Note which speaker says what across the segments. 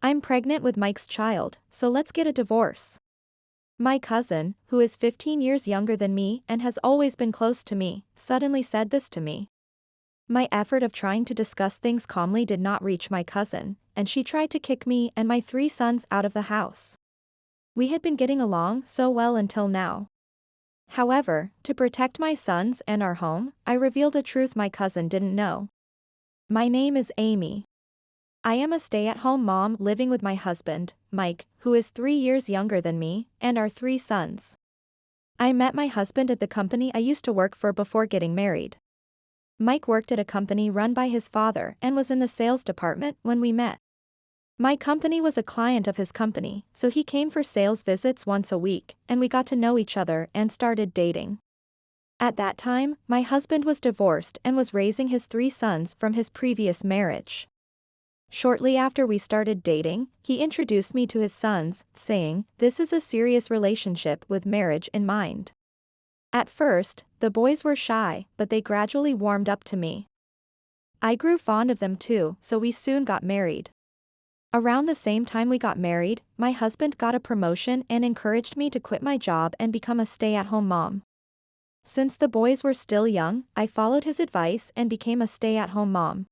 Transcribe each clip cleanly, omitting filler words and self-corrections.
Speaker 1: I'm pregnant with Mike's child, so let's get a divorce. My cousin, who is 15 years younger than me and has always been close to me, suddenly said this to me. My effort of trying to discuss things calmly did not reach my cousin, and she tried to kick me and my 3 sons out of the house. We had been getting along so well until now. However, to protect my sons and our home, I revealed a truth my cousin didn't know. My name is Amy. I am a stay-at-home mom living with my husband, Mike, who is 3 years younger than me, and our 3 sons. I met my husband at the company I used to work for before getting married. Mike worked at a company run by his father and was in the sales department when we met. My company was a client of his company, so he came for sales visits once a week, and we got to know each other and started dating. At that time, my husband was divorced and was raising his 3 sons from his previous marriage. Shortly after we started dating, he introduced me to his sons, saying, "This is a serious relationship with marriage in mind." At first, the boys were shy, but they gradually warmed up to me. I grew fond of them too, so we soon got married. Around the same time we got married, my husband got a promotion and encouraged me to quit my job and become a stay-at-home mom. Since the boys were still young, I followed his advice and became a stay-at-home mom.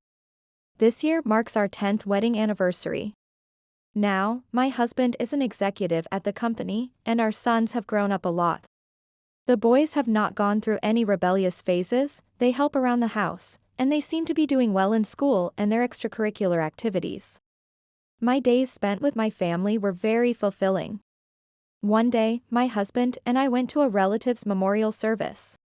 Speaker 1: This year marks our 10th wedding anniversary. Now, my husband is an executive at the company, and our sons have grown up a lot. The boys have not gone through any rebellious phases, they help around the house, and they seem to be doing well in school and their extracurricular activities. My days spent with my family were very fulfilling. One day, my husband and I went to a relative's memorial service.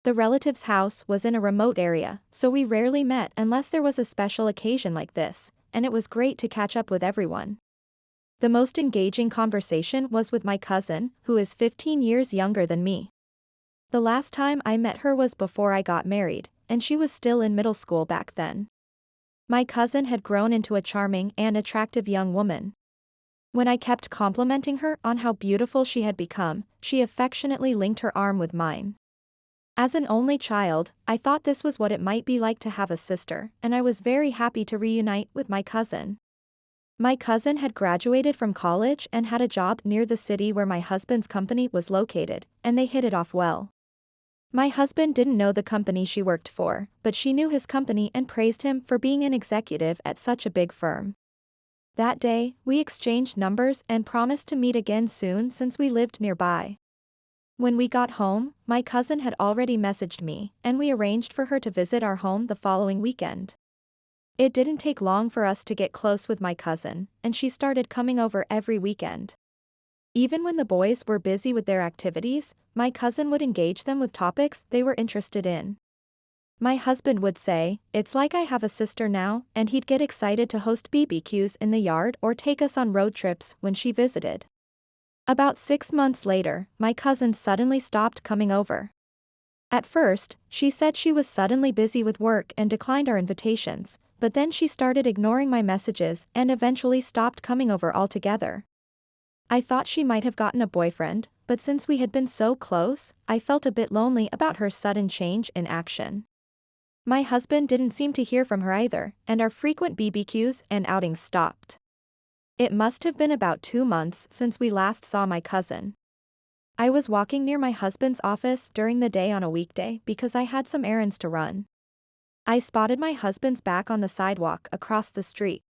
Speaker 1: The relative's house was in a remote area, so we rarely met unless there was a special occasion like this, and it was great to catch up with everyone. The most engaging conversation was with my cousin, who is 15 years younger than me. The last time I met her was before I got married, and she was still in middle school back then. My cousin had grown into a charming and attractive young woman. When I kept complimenting her on how beautiful she had become, she affectionately linked her arm with mine. As an only child, I thought this was what it might be like to have a sister, and I was very happy to reunite with my cousin. My cousin had graduated from college and had a job near the city where my husband's company was located, and they hit it off well. My husband didn't know the company she worked for, but she knew his company and praised him for being an executive at such a big firm. That day, we exchanged numbers and promised to meet again soon since we lived nearby. When we got home, my cousin had already messaged me, and we arranged for her to visit our home the following weekend. It didn't take long for us to get close with my cousin, and she started coming over every weekend. Even when the boys were busy with their activities, my cousin would engage them with topics they were interested in. My husband would say, "It's like I have a sister now," and he'd get excited to host BBQs in the yard or take us on road trips when she visited. About 6 months later, my cousin suddenly stopped coming over. At first, she said she was suddenly busy with work and declined our invitations, but then she started ignoring my messages and eventually stopped coming over altogether. I thought she might have gotten a boyfriend, but since we had been so close, I felt a bit lonely about her sudden change in action. My husband didn't seem to hear from her either, and our frequent BBQs and outings stopped. It must have been about 2 months since we last saw my cousin. I was walking near my husband's office during the day on a weekday because I had some errands to run. I spotted my husband's back on the sidewalk across the street.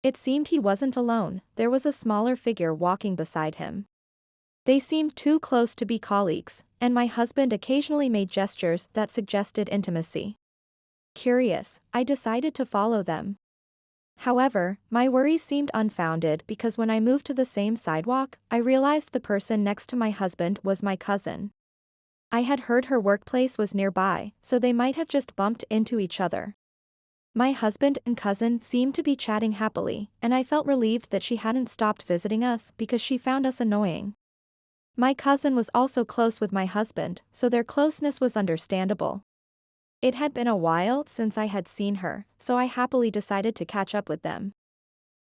Speaker 1: It seemed he wasn't alone, there was a smaller figure walking beside him. They seemed too close to be colleagues, and my husband occasionally made gestures that suggested intimacy. Curious, I decided to follow them. However, my worries seemed unfounded because when I moved to the same sidewalk, I realized the person next to my husband was my cousin. I had heard her workplace was nearby, so they might have just bumped into each other. My husband and cousin seemed to be chatting happily, and I felt relieved that she hadn't stopped visiting us because she found us annoying. My cousin was also close with my husband, so their closeness was understandable. It had been a while since I had seen her, so I happily decided to catch up with them.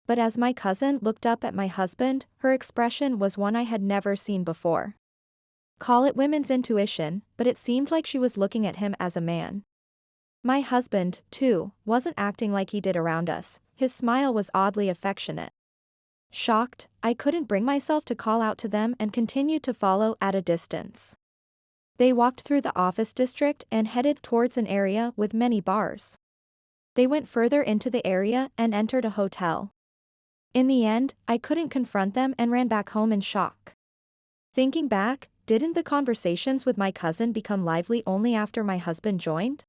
Speaker 1: But as my cousin looked up at my husband, her expression was one I had never seen before. Call it women's intuition, but it seemed like she was looking at him as a man. My husband, too, wasn't acting like he did around us, his smile was oddly affectionate. Shocked, I couldn't bring myself to call out to them and continued to follow at a distance. They walked through the office district and headed towards an area with many bars. They went further into the area and entered a hotel. In the end, I couldn't confront them and ran back home in shock. Thinking back, didn't the conversations with my cousin become lively only after my husband joined?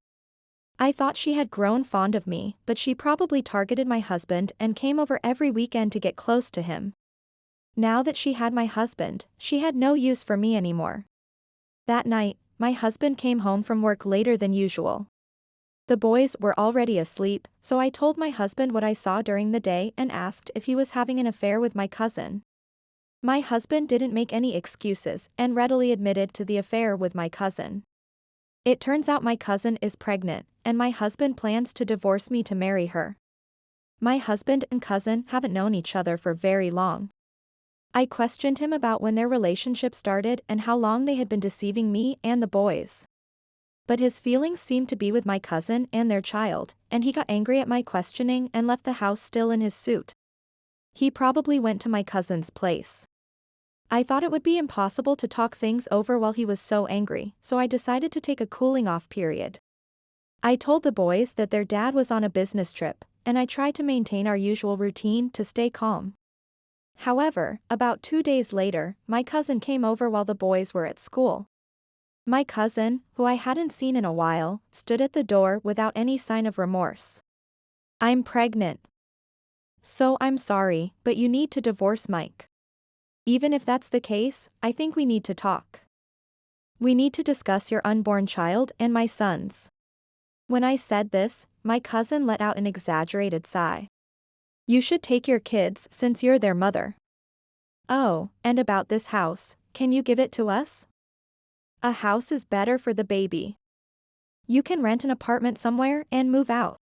Speaker 1: I thought she had grown fond of me, but she probably targeted my husband and came over every weekend to get close to him. Now that she had my husband, she had no use for me anymore. That night, my husband came home from work later than usual. The boys were already asleep, so I told my husband what I saw during the day and asked if he was having an affair with my cousin. My husband didn't make any excuses and readily admitted to the affair with my cousin. It turns out my cousin is pregnant, and my husband plans to divorce me to marry her. My husband and cousin haven't known each other for very long. I questioned him about when their relationship started and how long they had been deceiving me and the boys. But his feelings seemed to be with my cousin and their child, and he got angry at my questioning and left the house still in his suit. He probably went to my cousin's place. I thought it would be impossible to talk things over while he was so angry, so I decided to take a cooling-off period. I told the boys that their dad was on a business trip, and I tried to maintain our usual routine to stay calm. However, about 2 days later, my cousin came over while the boys were at school. My cousin, who I hadn't seen in a while, stood at the door without any sign of remorse. "I'm pregnant. So I'm sorry, but you need to divorce Mike. Even if that's the case, I think we need to talk. We need to discuss your unborn child and my son's." When I said this, my cousin let out an exaggerated sigh. "You should take your kids since you're their mother. Oh, and about this house, can you give it to us? A house is better for the baby. You can rent an apartment somewhere and move out."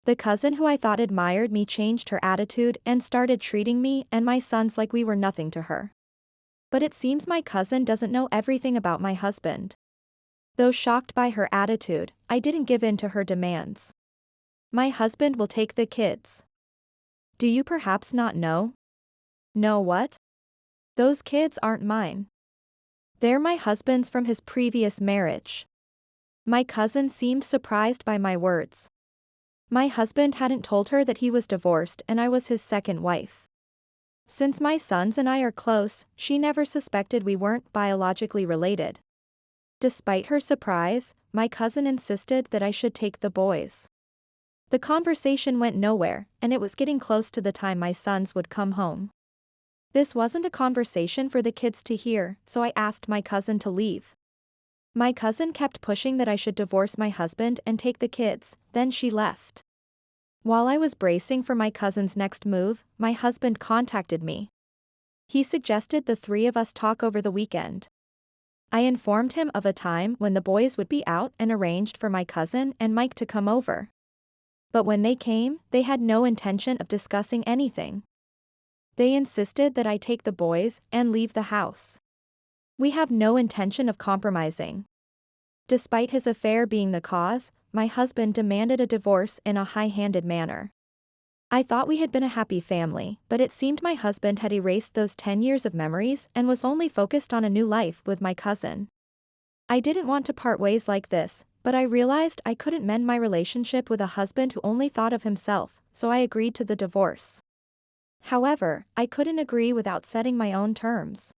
Speaker 1: The cousin who I thought admired me changed her attitude and started treating me and my sons like we were nothing to her. But it seems my cousin doesn't know everything about my husband. Though shocked by her attitude, I didn't give in to her demands. "My husband will take the kids. Do you perhaps not know?" "Know what?" "Those kids aren't mine. They're my husband's from his previous marriage." My cousin seemed surprised by my words. My husband hadn't told her that he was divorced and I was his second wife. Since my sons and I are close, she never suspected we weren't biologically related. Despite her surprise, my cousin insisted that I should take the boys. The conversation went nowhere, and it was getting close to the time my sons would come home. This wasn't a conversation for the kids to hear, so I asked my cousin to leave. My cousin kept pushing that I should divorce my husband and take the kids, then she left. While I was bracing for my cousin's next move, my husband contacted me. He suggested the three of us talk over the weekend. I informed him of a time when the boys would be out and arranged for my cousin and Mike to come over. But when they came, they had no intention of discussing anything. They insisted that I take the boys and leave the house. "We have no intention of compromising." Despite his affair being the cause, my husband demanded a divorce in a high-handed manner. I thought we had been a happy family, but it seemed my husband had erased those 10 years of memories and was only focused on a new life with my cousin. I didn't want to part ways like this, but I realized I couldn't mend my relationship with a husband who only thought of himself, so I agreed to the divorce. However, I couldn't agree without setting my own terms.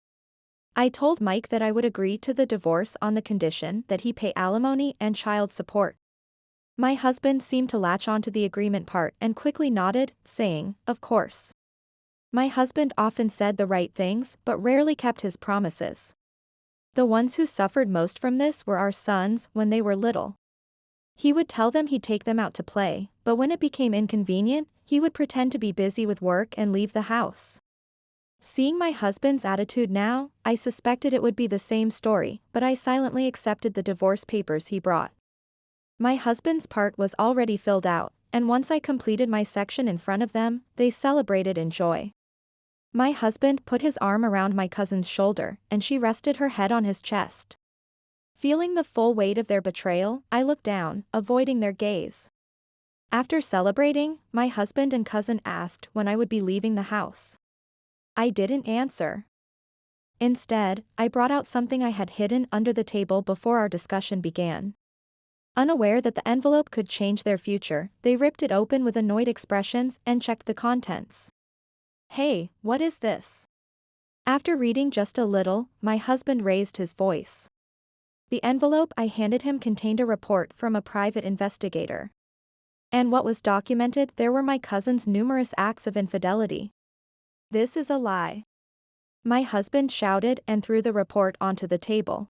Speaker 1: I told Mike that I would agree to the divorce on the condition that he pay alimony and child support. My husband seemed to latch onto the agreement part and quickly nodded, saying, "Of course." My husband often said the right things but rarely kept his promises. The ones who suffered most from this were our sons when they were little. He would tell them he'd take them out to play, but when it became inconvenient, he would pretend to be busy with work and leave the house. Seeing my husband's attitude now, I suspected it would be the same story, but I silently accepted the divorce papers he brought. My husband's part was already filled out, and once I completed my section in front of them, they celebrated in joy. My husband put his arm around my cousin's shoulder, and she rested her head on his chest. Feeling the full weight of their betrayal, I looked down, avoiding their gaze. After celebrating, my husband and cousin asked when I would be leaving the house. I didn't answer. Instead, I brought out something I had hidden under the table before our discussion began. Unaware that the envelope could change their future, they ripped it open with annoyed expressions and checked the contents. "Hey, what is this?" After reading just a little, my husband raised his voice. The envelope I handed him contained a report from a private investigator. And what was documented there were my cousin's numerous acts of infidelity. "This is a lie," my husband shouted and threw the report onto the table.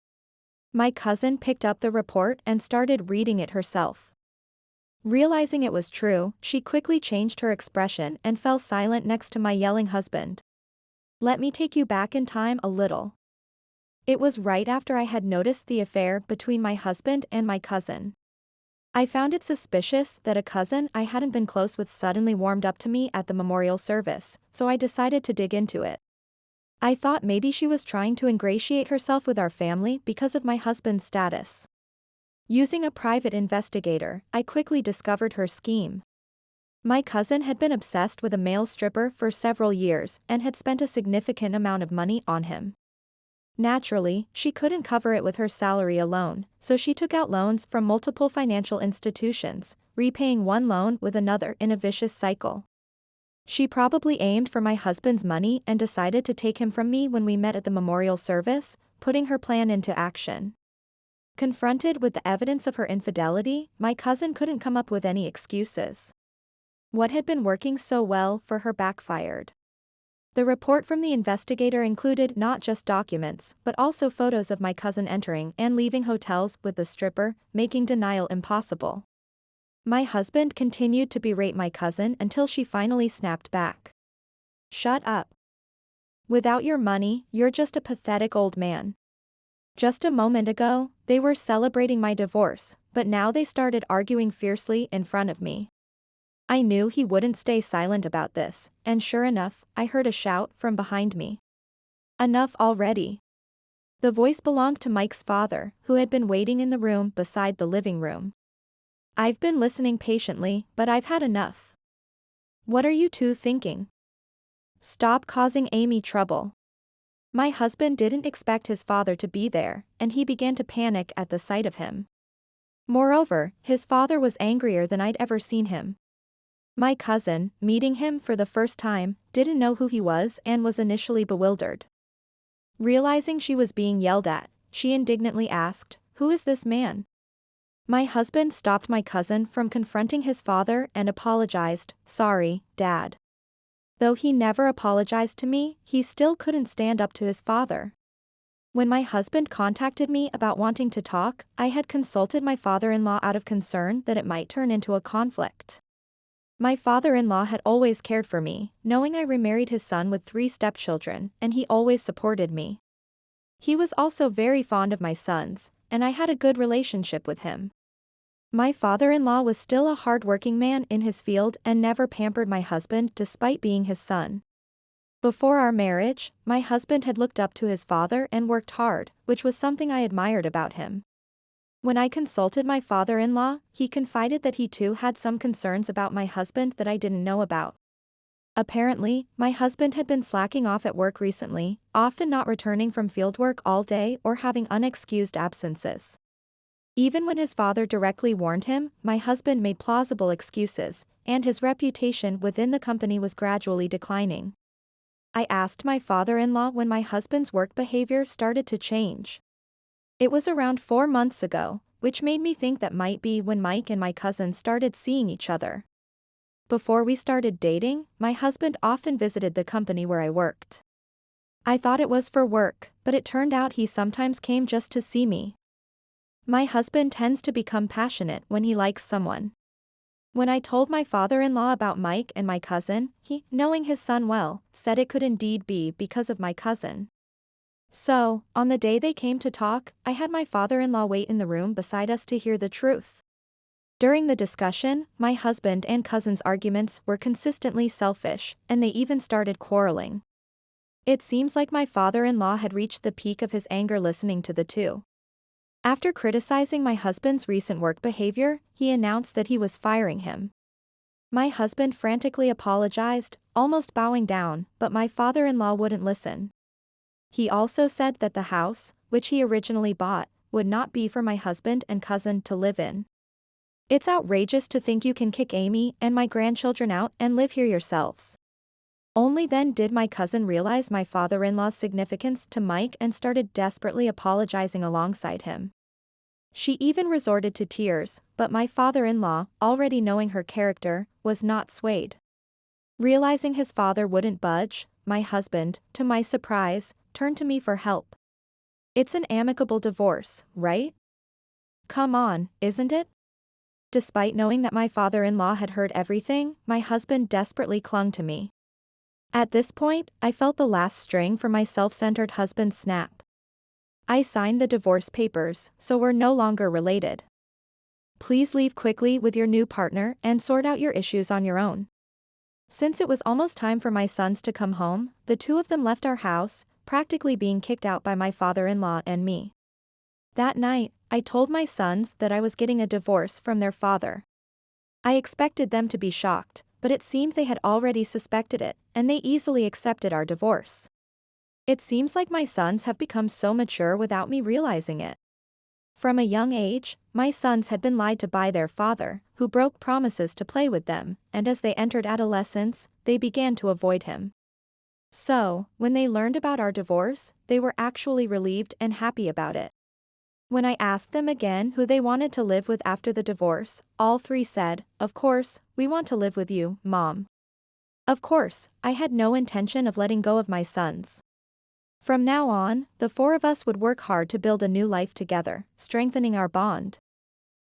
Speaker 1: My cousin picked up the report and started reading it herself. Realizing it was true, she quickly changed her expression and fell silent next to my yelling husband. Let me take you back in time a little. It was right after I had noticed the affair between my husband and my cousin. I found it suspicious that a cousin I hadn't been close with suddenly warmed up to me at the memorial service, so I decided to dig into it. I thought maybe she was trying to ingratiate herself with our family because of my husband's status. Using a private investigator, I quickly discovered her scheme. My cousin had been obsessed with a male stripper for several years and had spent a significant amount of money on him. Naturally, she couldn't cover it with her salary alone, so she took out loans from multiple financial institutions, repaying one loan with another in a vicious cycle. She probably aimed for my husband's money and decided to take him from me when we met at the memorial service, putting her plan into action. Confronted with the evidence of her infidelity, my cousin couldn't come up with any excuses. What had been working so well for her backfired. The report from the investigator included not just documents, but also photos of my cousin entering and leaving hotels with the stripper, making denial impossible. My husband continued to berate my cousin until she finally snapped back. "Shut up. Without your money, you're just a pathetic old man." Just a moment ago, they were celebrating my divorce, but now they started arguing fiercely in front of me. I knew he wouldn't stay silent about this, and sure enough, I heard a shout from behind me. "Enough already." The voice belonged to Mike's father, who had been waiting in the room beside the living room. "I've been listening patiently, but I've had enough. What are you two thinking? Stop causing Amy trouble." My husband didn't expect his father to be there, and he began to panic at the sight of him. Moreover, his father was angrier than I'd ever seen him. My cousin, meeting him for the first time, didn't know who he was and was initially bewildered. Realizing she was being yelled at, she indignantly asked, "Who is this man?" My husband stopped my cousin from confronting his father and apologized, "Sorry, Dad." Though he never apologized to me, he still couldn't stand up to his father. When my husband contacted me about wanting to talk, I had consulted my father-in-law out of concern that it might turn into a conflict. My father-in-law had always cared for me, knowing I remarried his son with 3 stepchildren, and he always supported me. He was also very fond of my sons, and I had a good relationship with him. My father-in-law was still a hard-working man in his field and never pampered my husband despite being his son. Before our marriage, my husband had looked up to his father and worked hard, which was something I admired about him. When I consulted my father-in-law, he confided that he too had some concerns about my husband that I didn't know about. Apparently, my husband had been slacking off at work recently, often not returning from fieldwork all day or having unexcused absences. Even when his father directly warned him, my husband made plausible excuses, and his reputation within the company was gradually declining. I asked my father-in-law when my husband's work behavior started to change. It was around 4 months ago, which made me think that might be when Mike and my cousin started seeing each other. Before we started dating, my husband often visited the company where I worked. I thought it was for work, but it turned out he sometimes came just to see me. My husband tends to become passionate when he likes someone. When I told my father-in-law about Mike and my cousin, he, knowing his son well, said it could indeed be because of my cousin. So, on the day they came to talk, I had my father-in-law wait in the room beside us to hear the truth. During the discussion, my husband and cousin's arguments were consistently selfish, and they even started quarreling. It seems like my father-in-law had reached the peak of his anger listening to the two. After criticizing my husband's recent work behavior, he announced that he was firing him. My husband frantically apologized, almost bowing down, but my father-in-law wouldn't listen. He also said that the house, which he originally bought, would not be for my husband and cousin to live in. It's outrageous to think you can kick Amy and my grandchildren out and live here yourselves. Only then did my cousin realize my father-in-law's significance to Mike and started desperately apologizing alongside him. She even resorted to tears, but my father-in-law, already knowing her character, was not swayed. Realizing his father wouldn't budge, my husband, to my surprise, turned to me for help. It's an amicable divorce, right? Come on, isn't it? Despite knowing that my father-in-law had heard everything, my husband desperately clung to me. At this point, I felt the last string for my self-centered husband snap. I signed the divorce papers, so we're no longer related. Please leave quickly with your new partner and sort out your issues on your own. Since it was almost time for my sons to come home, the two of them left our house, practically being kicked out by my father-in-law and me. That night, I told my sons that I was getting a divorce from their father. I expected them to be shocked, but it seemed they had already suspected it, and they easily accepted our divorce. It seems like my sons have become so mature without me realizing it. From a young age, my sons had been lied to by their father, who broke promises to play with them, and as they entered adolescence, they began to avoid him. So, when they learned about our divorce, they were actually relieved and happy about it. When I asked them again who they wanted to live with after the divorce, all three said, "Of course, we want to live with you, Mom." Of course, I had no intention of letting go of my sons. From now on, the four of us would work hard to build a new life together, strengthening our bond.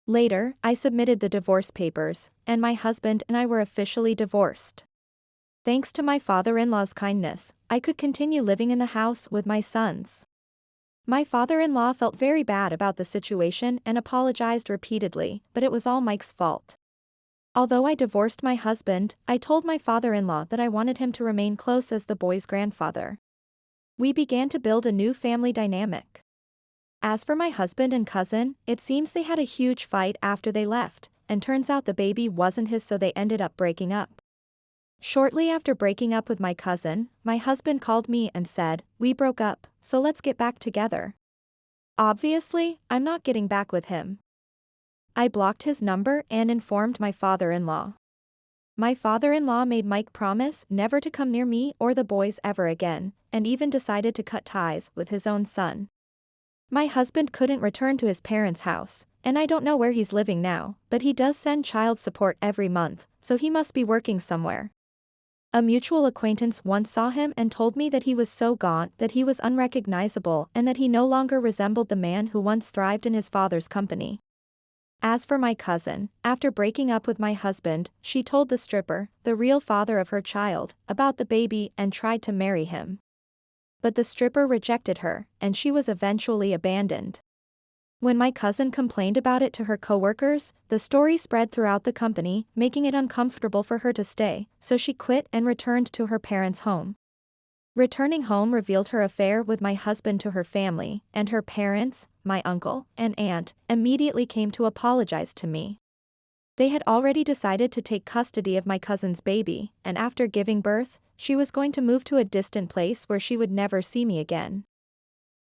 Speaker 1: Later, I submitted the divorce papers, and my husband and I were officially divorced. Thanks to my father-in-law's kindness, I could continue living in the house with my sons. My father-in-law felt very bad about the situation and apologized repeatedly, but it was all Mike's fault. Although I divorced my husband, I told my father-in-law that I wanted him to remain close as the boy's grandfather. We began to build a new family dynamic. As for my husband and cousin, it seems they had a huge fight after they left, and turns out the baby wasn't his, so they ended up breaking up. Shortly after breaking up with my cousin, my husband called me and said, "We broke up, so let's get back together." Obviously, I'm not getting back with him. I blocked his number and informed my father-in-law. My father-in-law made Mike promise never to come near me or the boys ever again, and even decided to cut ties with his own son. My husband couldn't return to his parents' house, and I don't know where he's living now, but he does send child support every month, so he must be working somewhere. A mutual acquaintance once saw him and told me that he was so gaunt that he was unrecognizable and that he no longer resembled the man who once thrived in his father's company. As for my cousin, after breaking up with my husband, she told the stripper, the real father of her child, about the baby and tried to marry him. But the stripper rejected her, and she was eventually abandoned. When my cousin complained about it to her coworkers, the story spread throughout the company, making it uncomfortable for her to stay, so she quit and returned to her parents' home. Returning home revealed her affair with my husband to her family, and her parents, my uncle and aunt, immediately came to apologize to me. They had already decided to take custody of my cousin's baby, and after giving birth, she was going to move to a distant place where she would never see me again.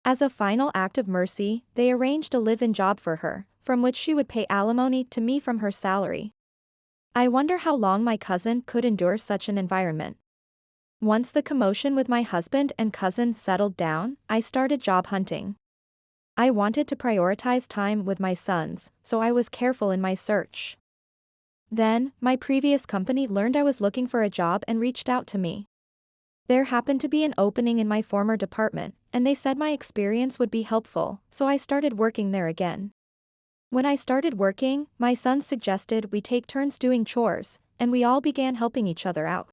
Speaker 1: As a final act of mercy, they arranged a live-in job for her, from which she would pay alimony to me from her salary. I wonder how long my cousin could endure such an environment. Once the commotion with my husband and cousin settled down, I started job hunting. I wanted to prioritize time with my sons, so I was careful in my search. Then, my previous company learned I was looking for a job and reached out to me. There happened to be an opening in my former department, and they said my experience would be helpful, so I started working there again. When I started working, my sons suggested we take turns doing chores, and we all began helping each other out.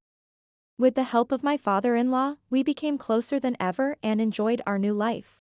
Speaker 1: With the help of my father-in-law, we became closer than ever and enjoyed our new life.